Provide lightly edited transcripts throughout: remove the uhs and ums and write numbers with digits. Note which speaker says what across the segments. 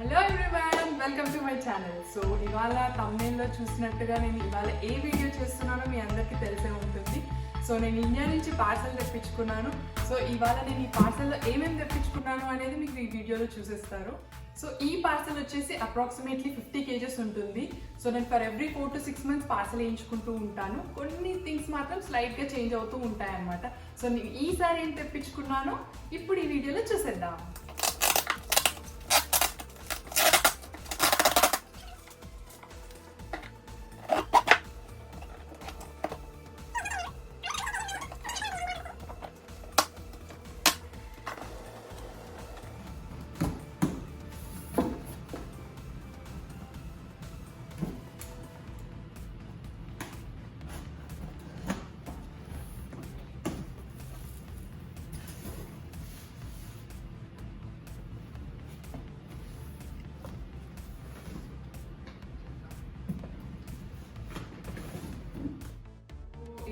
Speaker 1: Hello everyone, welcome to my channel. So ఇవాళ thumbnail లో చూసినట్టుగా నేను ఇవాళ ఏ వీడియో చేస్తున్నానో మీ అందరికీ తెలిసే ఉంటుంది. సో నేను ఇండియా నుంచి పార్సల్ తెప్పించుకున్నాను. సో ఇవాళ నేను ఈ పార్సల్లో ఏమేమి తెప్పించుకున్నాను అనేది మీకు ఈ వీడియోలో చూసేస్తారు. సో ఈ పార్సల్ వచ్చేసి అప్రాక్సిమేట్లీ 50 kgs ఉంటుంది. సో నేను for every 4 to 6 months parcel వేయించుకుంటూ ఉంటాను. కొన్ని థింగ్స్ మాత్రం స్లైట్గా చేంజ్ అవుతూ ఉంటాయి అన్నమాట. సో నేను ఈసారి ఏం తెప్పించుకున్నానో ఇప్పుడు ఈ వీడియోలో చూసేద్దాం.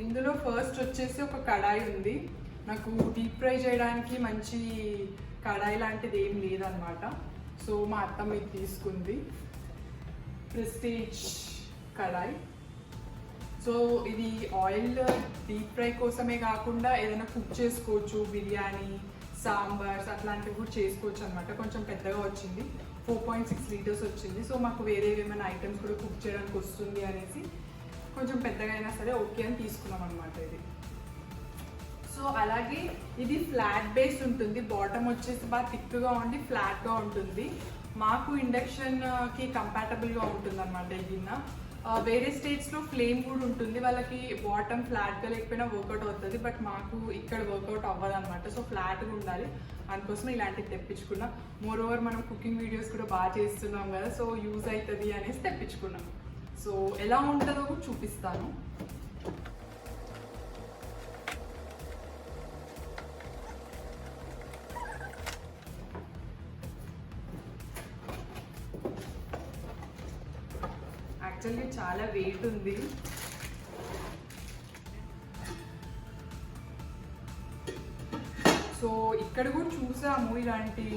Speaker 1: ఇందులో ఫస్ట్ వచ్చేసి ఒక కడాయి ఉంది. నాకు డీప్ ఫ్రై చేయడానికి మంచి కడాయి లాంటిది ఏం లేదనమాట. సో మా అత్తమ్మ ఇది తీసుకుంది, ప్రెస్టీజ్ కడాయి. సో ఇది ఆయిల్ డీప్ ఫ్రై కోసమే కాకుండా ఏదైనా కుక్ చేసుకోవచ్చు, బిర్యానీ, సాంబార్స్ అట్లాంటివి కూడా చేసుకోవచ్చు అనమాట. కొంచెం పెద్దగా వచ్చింది, 4.6 liters వచ్చింది. సో మాకు వేరే ఏమైనా ఐటమ్స్ కూడా కుక్ చేయడానికి వస్తుంది అనేసి కొంచెం పెద్దగా అయినా సరే ఓకే అని తీసుకున్నాం అనమాట ఇది. సో అలాగే ఇది ఫ్లాట్ బేస్ ఉంటుంది, బాటమ్ వచ్చేసి బాగా థిక్గా ఉండి ఫ్లాట్గా ఉంటుంది. మాకు ఇండక్షన్కి కంపాటబుల్గా ఉంటుంది అనమాట ఈ గిన్నె. వేరే స్టేట్స్లో ఫ్లేమ్ కూడా ఉంటుంది, వాళ్ళకి బాటమ్ ఫ్లాట్గా లేకపోయినా వర్కౌట్ అవుతుంది. బట్ మాకు ఇక్కడ వర్కౌట్ అవ్వదు అనమాట. సో ఫ్లాట్గా ఉండాలి, అందుకోసం ఇలాంటివి తెప్పించుకున్నాం. మోర్ ఓవర్ మనం కుకింగ్ వీడియోస్ కూడా బాగా చేస్తున్నాం కదా, సో యూజ్ అవుతుంది అనేసి తెప్పించుకున్నాం. సో ఎలా ఉంటుందో కూడా చూపిస్తాను. యాక్చువల్లీ చాలా వెయిట్ ఉంది. సో ఇక్కడ కూడా చూసాము ఇలాంటి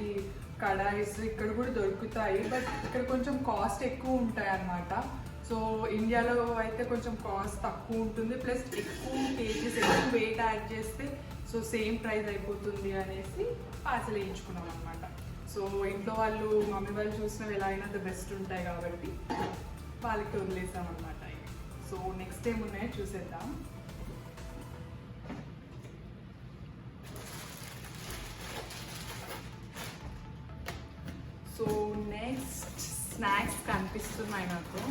Speaker 1: కడాయిస్ ఇక్కడ కూడా దొరుకుతాయి, బట్ ఇక్కడ కొంచెం కాస్ట్ ఎక్కువ ఉంటాయి అన్నమాట. సో ఇండియాలో అయితే కొంచెం కాస్ట్ తక్కువ ఉంటుంది, ప్లస్ ఎక్కువ కేజీస్ ఎక్కువ వెయిట్ యాడ్ చేస్తే సో సేమ్ ప్రైస్ అయిపోతుంది అనేసి పార్సల్ వేయించుకున్నాం అనమాట. సో ఇంట్లో వాళ్ళు మమ్మీ వాళ్ళు చూసినవి ఎలా అయినా ద బెస్ట్ ఉంటాయి కాబట్టి వాళ్ళకి వదిలేసాం అనమాట. సో నెక్స్ట్ టైం ఉన్నాయో చూసేద్దాం. సో నెక్స్ట్ స్నాక్స్ కనిపిస్తున్నాయి నాకు.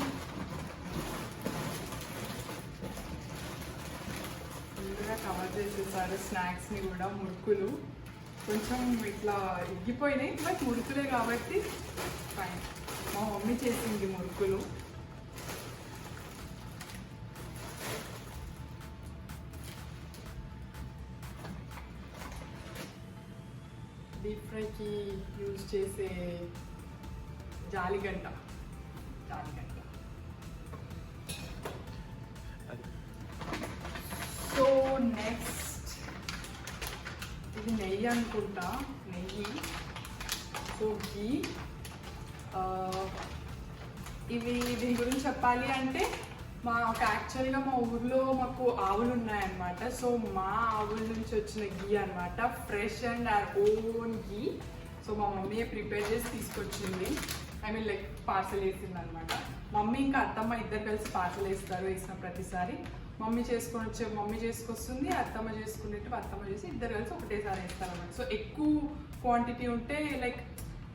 Speaker 1: ఫుల్గా కవర్ చేసేసారు స్నాక్స్ని కూడా. మురుకులు కొంచెం ఇట్లా ఎగ్గిపోయినాయి, బట్ మురుకులే కాబట్టి ఫైన్. మా మమ్మీ చేసింది మురుకులు. డీప్ ఫ్రైకి యూజ్ చేసే జాలిగంట. సో నెక్స్ట్ ఇది నెయ్యి అనుకుంటా, నెయ్యి. సో ఘీ. ఇవి దీని గురించి చెప్పాలి అంటే యాక్చువల్గా మా ఊర్లో మాకు ఆవులు ఉన్నాయన్నమాట. సో మా ఆవుల నుంచి వచ్చిన ఘీ అనమాట, fresh and our own ghee. So మా మమ్మీ ప్రిపేర్ చేసి తీసుకొచ్చింది, ఐ మీన్ లైక్ పార్సల్ వేసింది అనమాట. మమ్మీ ఇంకా అత్తమ్మ ఇద్దరు కలిసి పార్సల్ వేస్తారు, వేసిన ప్రతిసారి. మమ్మీ చేసుకొస్తుంది, అత్తమ్మ చేసుకునేట్టు అత్తమ్మ చేసి ఇద్దరు కలిసి ఒకటేసారి వేస్తారు అన్నమాట. సో ఎక్కువ క్వాంటిటీ ఉంటే లైక్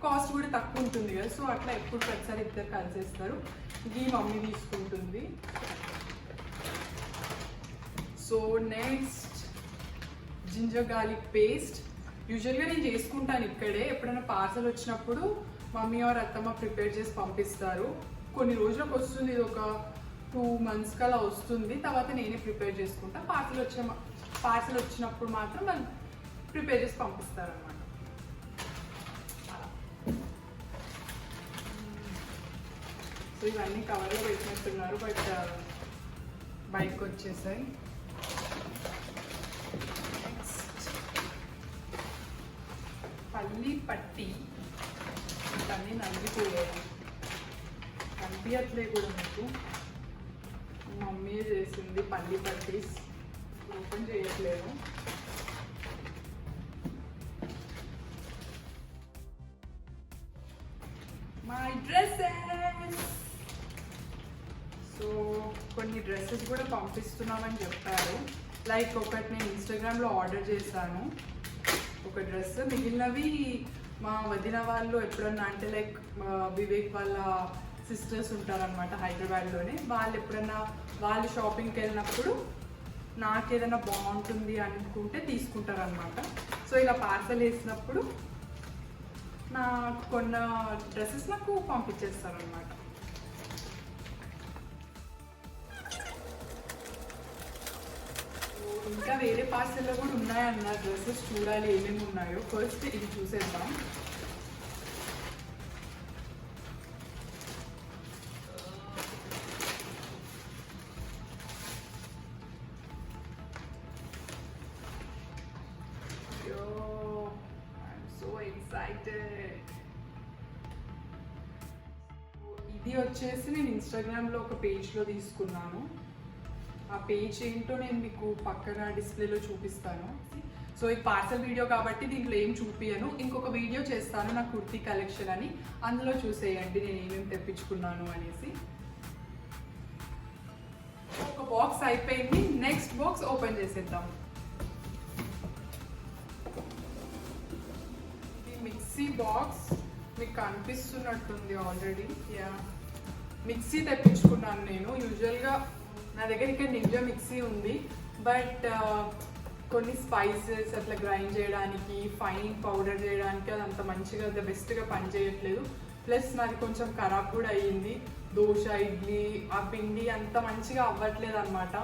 Speaker 1: కాస్ట్ కూడా తక్కువ ఉంటుంది కదా, సో అట్లా ఎప్పుడు ప్రతిసారి ఇద్దరు కలిసి వేస్తారు. ఇది మమ్మీ తీసుకుంటుంది. So next ginger garlic paste. యూజువల్గా నేను చేసుకుంటాను ఇక్కడే, ఎప్పుడైనా పార్సల్ వచ్చినప్పుడు మమ్మీ ఆర్ అత్తమ్మ ప్రిపేర్ చేసి పంపిస్తారు. కొన్ని రోజులకు వస్తుంది, ఇది ఒక 2 months కలా వస్తుంది. తర్వాత నేనే ప్రిపేర్ చేసుకుంటా. పార్సల్ వచ్చినప్పుడు మాత్రం వాళ్ళు ప్రిపేర్ చేసి పంపిస్తారు అన్నమాట. సో ఇవన్నీ కవర్లో పెట్టినట్టున్నారు, బట్ బయటకు వచ్చేసాయి. పల్లి పట్టి అన్నీ నలిగిపోయాయి, కనిపించట్లే కూడా మీకు. మమ్మీ చేసింది పల్లి పట్టీస్, ఓపెన్ చేయట్లేదు. My dresses. సో కొన్ని డ్రెస్సెస్ కూడా పంపిస్తున్నామని చెప్పారు. లైక్ ఒకటి నేను ఇన్స్టాగ్రామ్లో ఆర్డర్ చేశాను ఒక డ్రెస్, మిగిలినవి మా వదిన వాళ్ళు ఎప్పుడన్నా అంటే లైక్ వివేక్ వాళ్ళ సిస్టర్స్ ఉంటారనమాట హైదరాబాద్లోనే, వాళ్ళు ఎప్పుడన్నా వాళ్ళు షాపింగ్కి వెళ్ళినప్పుడు నాకు ఏదైనా బాగుంటుంది అనుకుంటే తీసుకుంటారనమాట. సో ఇలా పార్సల్ వేసినప్పుడు నాకు కొన్న డ్రెస్సెస్ నాకు పంపించేస్తారనమాట. ఇంకా వేరే పార్సల్లో కూడా ఉన్నాయన్న డ్రెస్సెస్, చూడాలి ఏమేమి ఉన్నాయో. ఫస్ట్ ఇది చూసేద్దాం. ఇది వచ్చేసి నేను ఇన్స్టాగ్రామ్లో ఒక పేజ్లో తీసుకున్నాను. ఆ పేజ్ ఏంటో నేను మీకు పక్కన డిస్ప్లేలో చూపిస్తాను. సో ఇది పార్సల్ వీడియో కాబట్టి దీంట్లో ఏం చూపించను, ఇంకొక వీడియో చేస్తాను నా కుర్తీ కలెక్షన్ అని, అందులో చూసేయండి నేను ఏమేమి తెప్పించుకున్నాను అనేసి. ఒక బాక్స్ అయిపోయింది, నెక్స్ట్ బాక్స్ ఓపెన్ చేసేద్దాం. ఇది మిక్సీ బాక్స్, మీకు కనిపిస్తున్నట్టుంది ఆల్రెడీ. యా, మిక్సీ తెప్పించుకున్నాను నేను. యూజువల్గా నా దగ్గర ఇక్కడ నింజా మిక్సీ ఉంది, బట్ కొన్ని స్పైసెస్ అట్లా గ్రైండ్ చేయడానికి, ఫైన్ పౌడర్ చేయడానికి అది అంత మంచిగా బెస్ట్గా పనిచేయట్లేదు. ప్లస్ నాది కొంచెం ఖరాబ్ కూడా అయ్యింది. దోశ, ఇడ్లీ ఆ పిండి అంత మంచిగా అవ్వట్లేదు అనమాట.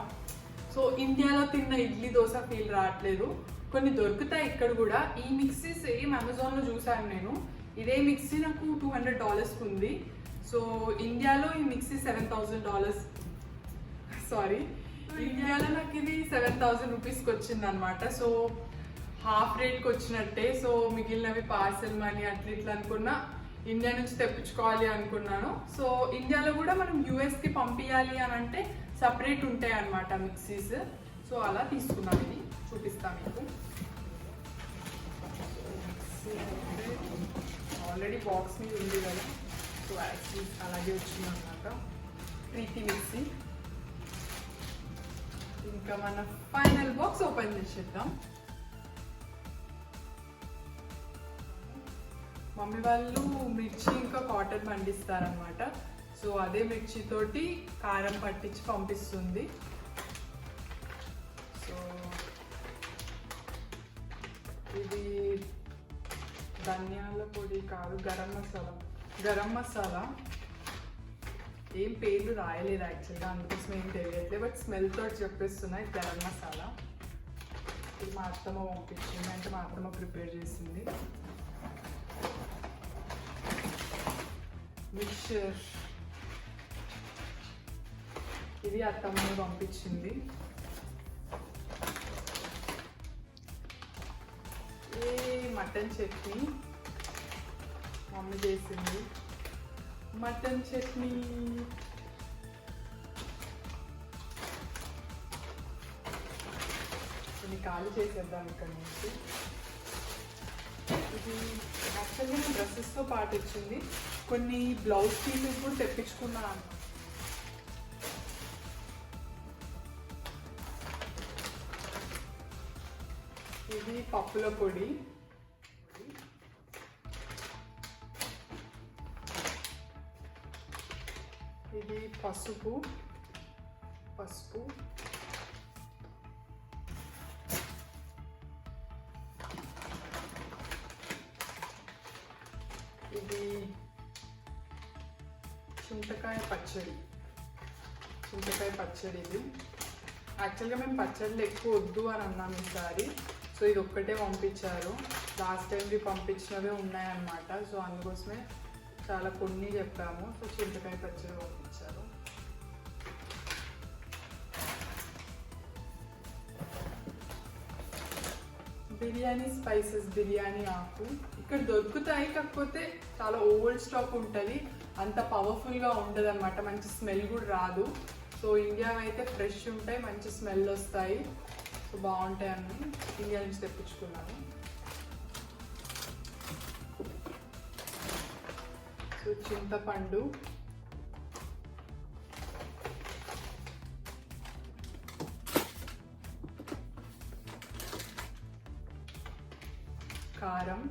Speaker 1: సో ఇండియాలో తిన్న ఇడ్లీ దోశ ఫీల్ రావట్లేదు. కొన్ని దొరుకుతాయి ఇక్కడ కూడా. ఈ మిక్సీ సేమ్ అమెజాన్లో చూసాను నేను. ఇదే మిక్సీ నాకు $200 ఉంది. సో ఇండియాలో ఈ మిక్సీ $7,000, సారీ ఇండియాలో నాకు ఇది 7,000 రూపీస్కి వచ్చింది అనమాట. సో హాఫ్ రేట్కి వచ్చినట్టే. సో మిగిలినవి పార్సెల్ మనీ అట్లా ఇట్లా అనుకున్నా, ఇండియా నుంచి తెప్పించుకోవాలి అనుకున్నాను. సో ఇండియాలో కూడా మనం యూఎస్కి పంపించాలి అని అంటే సపరేట్ ఉంటాయి అన్నమాట మిక్సీస్. సో అలా తీసుకున్నాను. ఇది చూపిస్తాను మీకు. ఆల్రెడీ బాక్స్ మీద ఉంది కదా, సో యాక్చువల్లీ అలాగే వచ్చింది అనమాట ప్రీతి మిక్సీ. ఇంకా మన ఫైనల్ బాక్స్ ఓపెన్ చేసేద్దాం. మమ్మీ వాళ్ళు మిర్చి ఇంకా కాటన్ పండిస్తారనమాట. సో అదే మిర్చితోటి కారం పట్టించి పంపిస్తుంది. సో ఇది ధనియాల పొడి కాదు, గరం మసాలా. ఏం పేర్లు రాయలేదు యాక్చువల్గా, అందుకోసం ఏం తెలియట్లేదు, బట్ స్మెల్ తోటి చెప్పేస్తున్నాయి గరం మసాలా. ఇది మా అత్తమ్మ పంపించింది, అంటే మా అత్తమ్మ ప్రిపేర్ చేసింది. మిక్చర్ ఇది అత్తమ్మ పంపించింది. మటన్ చట్నీ మమ్మీ చేసింది. మటన్ చట్నీ కొన్ని ఖాళీ చేసేద్దాం ఇక్కడ నుంచి. ఇది యాక్చువల్గా నేను డ్రెస్సెస్తో పాటు వచ్చింది. కొన్ని బ్లౌజ్ పీసెస్ కూడా తెప్పించుకున్నాను. ఇది పప్పుల పొడి, ఇది పసుపు, ఇది చింతకాయ పచ్చడి. ఇది యాక్చువల్గా మేము పచ్చళ్ళు ఎక్కువ వద్దు అని అన్నాం ఈసారి. సో ఇది ఒక్కటే పంపించారు. లాస్ట్ టైంకి పంపించినవే ఉన్నాయన్నమాట. సో అందుకోసమే చాలా కొన్ని చెప్పాము. సో చింతకాయ పచ్చడి పంపించారు. బిర్యానీ స్పైసెస్, బిర్యానీ ఆకు ఇక్కడ దొరుకుతాయి, కాకపోతే చాలా ఓల్డ్ స్టాక్ ఉంటుంది, అంత పవర్ఫుల్గా ఉండదు అనమాట, మంచి స్మెల్ కూడా రాదు. సో ఇండియా అయితే ఫ్రెష్ ఉంటాయి, మంచి స్మెల్ వస్తాయి, సో బాగుంటాయి అన్ని ఇండియా నుంచి తెప్పించుకున్నాను. సో చింతపండు, కారం.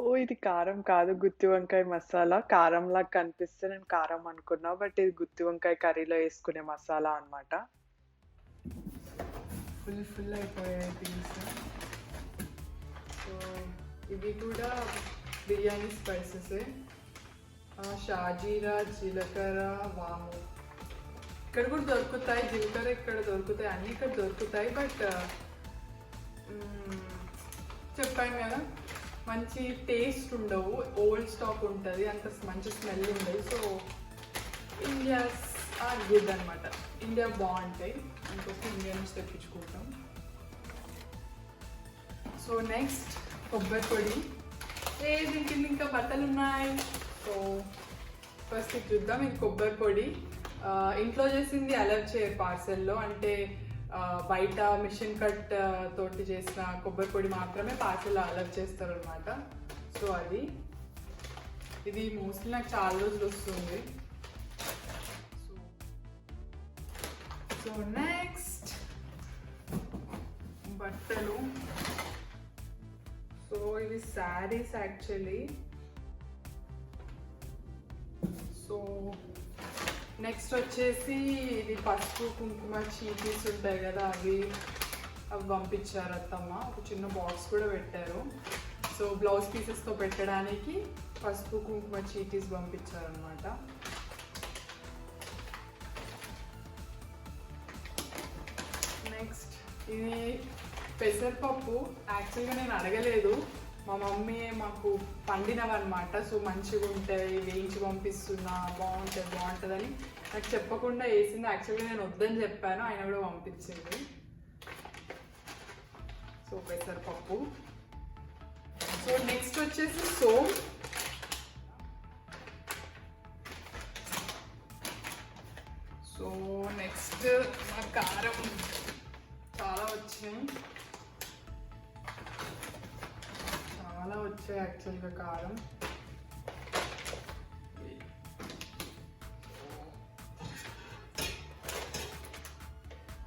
Speaker 2: ఓ ఇది కారం కాదు, గుత్తి వంకాయ మసాలా. కారంలా కనిపిస్తే నేను కారం అనుకున్నా, బట్ ఇది గుత్తి వంకాయ కర్రీలో వేసుకునే మసాలా అన్నమాట.
Speaker 1: ఫుల్ అయిపోయాయి థింగ్స్. సో ఇవి కూడా బిర్యానీ స్పైసెస్, షాజీరా, జీలకర్ర, వాము. ఇక్కడ కూడా దొరుకుతాయి, జీలకర్ర ఇక్కడ దొరుకుతాయి, అన్నీ ఇక్కడ దొరుకుతాయి, బట్ చెప్పాను కదా మంచి టేస్ట్ ఉండవు, ఓల్డ్ స్టాక్ ఉంటుంది, అంత మంచి స్మెల్ ఉండదు. సో ఇండియాస్ ఆర్ గుడ్ అనమాట, ఇండియా బాగుంటాయి, అందుకోసం ఇండియా నుంచి తెప్పించుకుంటాం. సో నెక్స్ట్ కొబ్బరి పొడి. దీనికి ఇంకా బట్టలు ఉన్నాయి. సో ఫస్ట్ ఇది చూద్దాం. ఇది కొబ్బరి పొడి, ఇంట్లో చేసింది అలర్ట్ చేయరు పార్సెల్లో, అంటే బయట మిషన్ కట్ తోటి చేసిన కొబ్బరి పొడి మాత్రమే పార్సెల్ అలర్ట్ చేస్తారు అనమాట. సో అది ఇది మోస్ట్లీ నాకు చాలా రోజులు వస్తుంది. సో నెక్స్ట్ బట్టలు. సో ఇవి శారీస్ యాక్చువల్లీ. సో నెక్స్ట్ వచ్చేసి ఇది పసుపు కుంకుమ చీటీస్ ఉంటాయి కదా, అవి పంపించారు అత్తమ్మ, ఒక చిన్న బాక్స్ కూడా పెట్టారు. సో బ్లౌజ్ పీసెస్తో పెట్టడానికి పసుపు కుంకుమ చీటీస్ పంపించారనమాట. నెక్స్ట్ ఇది పెసరపప్పు. యాక్చువల్గా నేను అడగలేదు, మా మమ్మీ మాకు పండినవన్నమాట, సో మంచిగా ఉంటాయి వేయించి పంపిస్తున్నా, బాగుంటుందని నాకు చెప్పకుండా వేసింది. యాక్చువల్గా నేను వద్దని చెప్పాను, ఆయన కూడా పంపించింది. సో పెసరపప్పు. సో నెక్స్ట్ వచ్చేసి సోమ్. సో నెక్స్ట్ కారం చాలా వచ్చాయి యాక్చువల్గా కారం.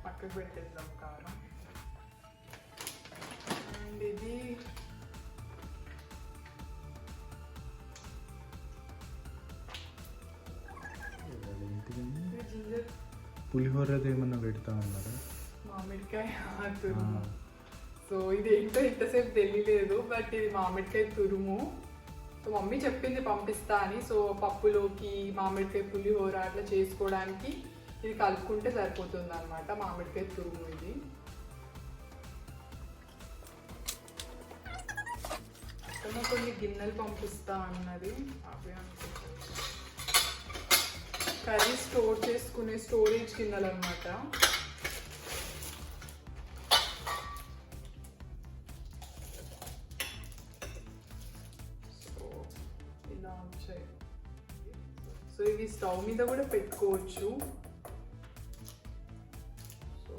Speaker 1: పక్కకు పెట్టేద్దాం కారం. అండ్ ఇది జింజర్.
Speaker 3: పులిహోర ఏమన్నా పెడతా ఉన్నారా?
Speaker 1: మామిడికాయ తురుము. సో ఇది ఏంటో ఇంతసేపు తెలియలేదు, బట్ ఇది మామిడికాయ తురుము. సో మమ్మీ చెప్పింది పంపిస్తా అని. సో పప్పులోకి మామిడికాయ పులిహోర అట్లా చేసుకోవడానికి ఇది కలుపుకుంటే సరిపోతుంది అనమాట, మామిడికాయ తురుము ఇది. కొన్ని గిన్నెలు పంపిస్తా అన్నది, అవి అనుకుంటా కర్రీ స్టోర్ చేసుకునే స్టోరేజ్ గిన్నెలు అనమాట. సో ఇవి స్టవ్ మీద కూడా పెట్టుకోవచ్చు. సో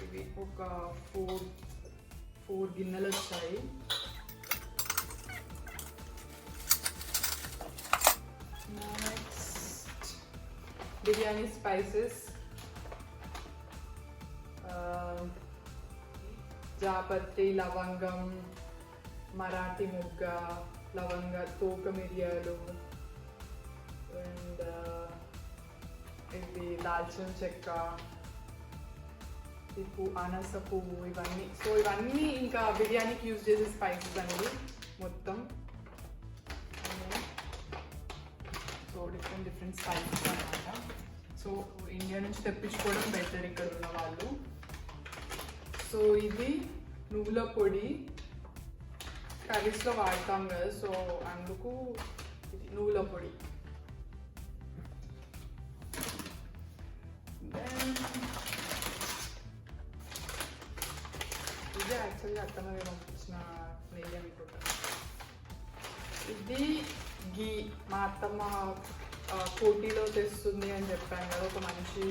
Speaker 1: ఇవి ఒక ఫోర్ గిన్నెలు వచ్చాయి. నెక్స్ట్ బిర్యానీ స్పైసెస్, జాపత్రి, లవంగం, మరాఠీ మొగ్గ, లవంగ, తోక మిరియాలు, అండ్ ఇది దాల్చిన చెక్క, అనాస పువ్వు, ఇవన్నీ. సో ఇవన్నీ ఇంకా బిర్యానీకి యూజ్ చేసే స్పైసెస్ అనేవి మొత్తం. సో డిఫరెంట్ స్పైసెస్ అనమాట. సో ఇండియా నుంచి తెప్పించుకోవడం బెటర్ ఇక్కడ ఉన్న వాళ్ళు. సో ఇది నువ్వుల పొడి, కర్రీస్లో వాడతాం కదా, సో అందుకు ఇది నువ్వుల పొడి. ఇది యాక్చువల్గా అత్తమ్మ పంపించిన నెయ్యి అనుకుంటా. ఇది గీ మా అత్తమ్మ కోటిలో తెస్తుంది అని చెప్పాను కదా, ఒక మంచి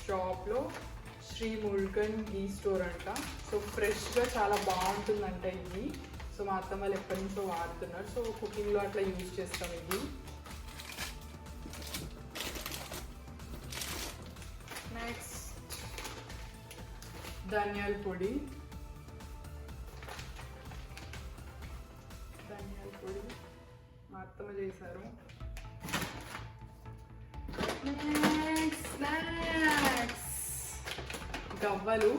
Speaker 1: షాప్లో శ్రీ ముల్కన్ గీ స్టోర్ అంట. సో ఫ్రెష్గా చాలా బాగుంటుందంట ఇది. సో మా అత్తమ్మ వాళ్ళు ఎప్పటి నుంచో వాడుతున్నారు. సో కుకింగ్లో అట్లా యూజ్ చేస్తాం ఇది. నెక్స్ట్ ధనియాల పొడి. ధనియాల పొడి మా అత్తమ్మ చేశారు. స్నాక్స్ గవ్వలు.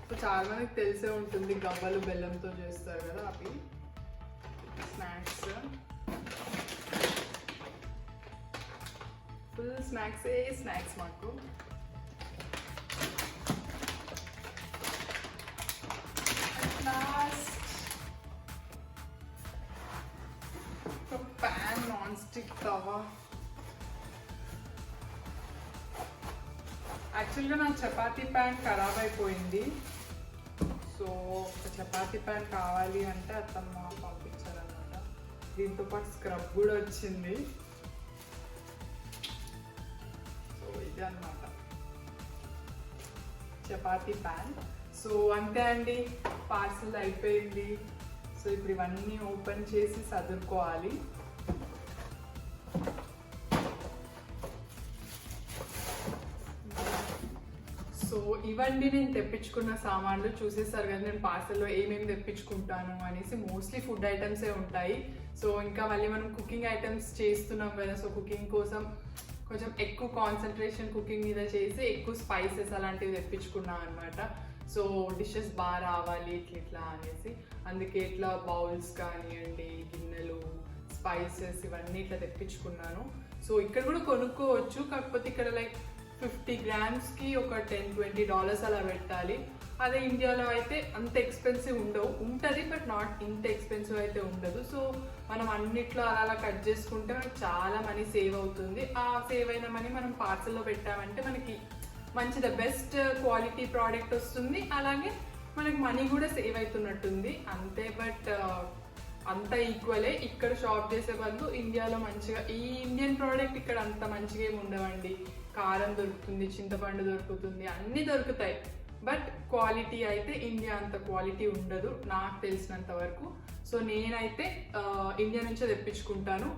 Speaker 1: సో చాలా మందికి తెలిసే ఉంటుంది, గవ్వలు బెల్లంతో చేస్తారు కదా అవి. స్నాక్స్ ఫుల్ స్నాక్స్ మాకు. ప్యాన్, నాన్ స్టిక్ తవా. యాక్చువల్గా నా చపాతీ ప్యాన్ ఖరాబ్ అయిపోయింది. సో ఒక చపాతీ ప్యాన్ కావాలి అంటే అత్తమ్మ పంపించారనమాట. దీంతో పాటు స్క్రబ్ కూడా వచ్చింది. సో ఇది అన్నమాట చపాతీ ప్యాన్. సో అంతే అండి, పార్సల్ అయిపోయింది. సో ఇప్పుడు ఇవన్నీ ఓపెన్ చేసి సదురుకోవాలి. సో ఇవన్నీ నేను తెప్పించుకున్న సామాన్లు. చూసేసారు కదా నేను పార్సల్లో ఏమేమి తెప్పించుకుంటాను అనేసి. మోస్ట్లీ ఫుడ్ ఐటమ్సే ఉంటాయి. సో ఇంకా మళ్ళీ మనం కుకింగ్ ఐటమ్స్ చేస్తున్నాం కదా, సో కుకింగ్ కోసం కొంచెం ఎక్కువ కాన్సన్ట్రేషన్ కుకింగ్ మీద చేసి ఎక్కువ స్పైసెస్ అలాంటివి తెప్పించుకున్నాం అనమాట. సో డిషెస్ బాగా రావాలి ఇట్లా అనేసి. అందుకే ఇట్లా బౌల్స్ కానివ్వండి, గిన్నెలు, స్పైసెస్ ఇవన్నీ ఇట్లా తెప్పించుకున్నాను. సో ఇక్కడ కూడా కొనుక్కోవచ్చు, కాకపోతే ఇక్కడ లైక్ 50 grams ఒక $10-20 అలా పెట్టాలి. అదే ఇండియాలో అయితే అంత ఎక్స్పెన్సివ్ ఉంటుంది, బట్ నాట్ ఇంత ఎక్స్పెన్సివ్ అయితే ఉండదు. సో మనం అన్నిట్లో అలా కట్ చేసుకుంటే మనకి చాలా మనీ సేవ్ అవుతుంది. ఆ సేవ్ అయిన మనీ మనం పార్సల్లో పెట్టామంటే మనకి మంచి ద బెస్ట్ క్వాలిటీ ప్రోడక్ట్ వస్తుంది, అలాగే మనకి మనీ కూడా సేవ్ అవుతున్నట్టుంది అంతే. బట్ అంతా ఈక్వలే. ఇక్కడ షాప్ చేసే బదులు ఇండియాలో మంచిగా ఈ ఇండియన్ ప్రోడక్ట్ ఇక్కడ అంత మంచిగా ఏమి ఉండవండి. కారం దొరుకుతుంది, చింతపండు దొరుకుతుంది, అన్నీ దొరుకుతాయి. బట్ క్వాలిటీ అయితే ఇండియా అంత క్వాలిటీ ఉండదు నాకు తెలిసినంత వరకు. సో నేనైతే ఇండియా నుంచే తెప్పించుకుంటాను.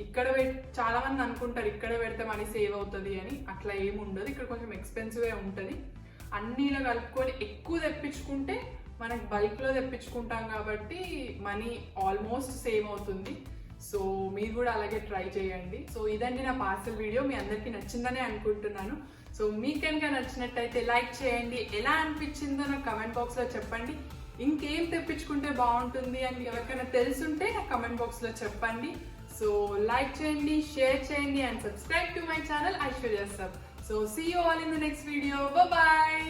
Speaker 1: ఇక్కడ చాలా మంది అనుకుంటారు ఇక్కడ పెడితే మనీ సేవ్ అవుతుంది అని. అట్లా ఏమి ఉండదు. ఇక్కడ కొంచెం ఎక్స్పెన్సివే ఉంటుంది. అన్నీలో కలుపుకొని ఎక్కువ తెప్పించుకుంటే మనకి బల్క్లో తెప్పించుకుంటాం కాబట్టి మనీ ఆల్మోస్ట్ సేవ్ అవుతుంది. సో మీరు కూడా అలాగే ట్రై చేయండి. సో ఇదండి నా పార్సల్ వీడియో. మీ అందరికీ నచ్చిందనే అనుకుంటున్నాను. సో మీకు కనుక నచ్చినట్టయితే లైక్ చేయండి. ఎలా అనిపించిందో నాకు కమెంట్ బాక్స్లో చెప్పండి. ఇంకేం తెప్పించుకుంటే బాగుంటుంది అని ఎవరికైనా తెలుసుంటే నాకు కమెంట్ బాక్స్లో చెప్పండి. సో లైక్ చేయండి, షేర్ చేయండి and subscribe to my channel Aishwarya సబ్. So see you all in the next video. Bye.